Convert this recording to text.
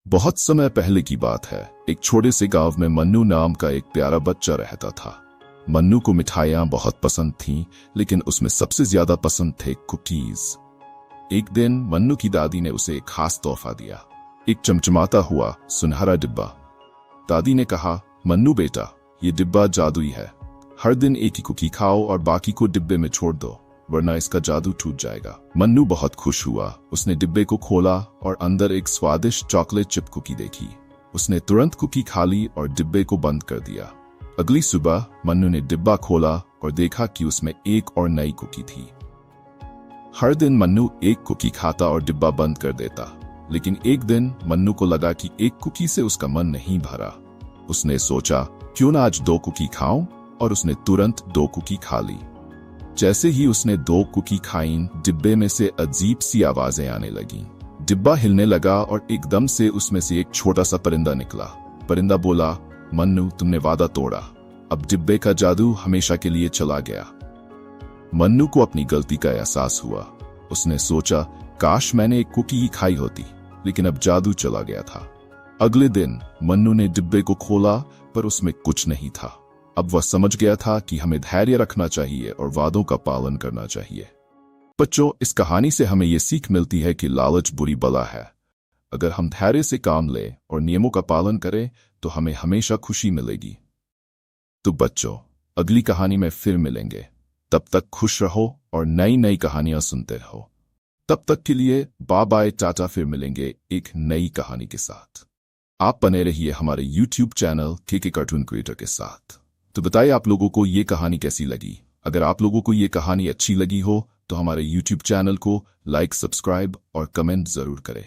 बहुत समय पहले की बात है। एक छोटे से गांव में मन्नू नाम का एक प्यारा बच्चा रहता था। मन्नू को मिठाइयां बहुत पसंद थीं, लेकिन उसमें सबसे ज्यादा पसंद थे कुकीज। एक दिन मन्नू की दादी ने उसे एक खास तोहफा दिया, एक चमचमाता हुआ सुनहरा डिब्बा। दादी ने कहा, मन्नू बेटा, ये डिब्बा जादुई है। हर दिन एक ही कुकी खाओ और बाकी को डिब्बे में छोड़ दो, वरना इसका जादू टूट जाएगा। मन्नू बहुत खुश हुआ। उसने डिब्बे को खोला और अंदर एक स्वादिष्ट चॉकलेट चिप कुकी देखी। उसने तुरंत कुकी खा ली और डिब्बे को बंद कर दिया। अगली सुबह मन्नू ने डिब्बा खोला और देखा कि उसमें एक और नई कुकी थी। हर दिन मन्नू एक कुकी खाता और डिब्बा बंद कर देता, लेकिन एक दिन मन्नू को लगा कि एक कुकी से उसका मन नहीं भरा। उसने सोचा, क्यों ना आज 2 कुकी खाऊं, और उसने तुरंत 2 कुकी खा ली। जैसे ही उसने 2 कुकी खाईं, डिब्बे में से अजीब सी आवाजें आने लगीं। डिब्बा हिलने लगा और एकदम से उसमें से एक छोटा सा परिंदा निकला। परिंदा बोला, मन्नू, तुमने वादा तोड़ा। अब डिब्बे का जादू हमेशा के लिए चला गया। मन्नू को अपनी गलती का एहसास हुआ। उसने सोचा, काश मैंने एक कुकी ही खाई होती, लेकिन अब जादू चला गया था। अगले दिन मन्नू ने डिब्बे को खोला, पर उसमें कुछ नहीं था। अब वह समझ गया था कि हमें धैर्य रखना चाहिए और वादों का पालन करना चाहिए। बच्चों, इस कहानी से हमें ये सीख मिलती है कि लालच बुरी बला है। अगर हम धैर्य से काम लें और नियमों का पालन करें, तो हमें हमेशा खुशी मिलेगी। तो बच्चों, अगली कहानी में फिर मिलेंगे। तब तक खुश रहो और नई नई कहानियां सुनते रहो। तब तक के लिए बाय बाय, टाटा। फिर मिलेंगे एक नई कहानी के साथ। आप बने रहिए हमारे YouTube चैनल के कार्टून क्रिएटर के साथ। तो बताइए आप लोगों को ये कहानी कैसी लगी। अगर आप लोगों को ये कहानी अच्छी लगी हो तो हमारे YouTube चैनल को लाइक, सब्सक्राइब और कमेंट जरूर करें।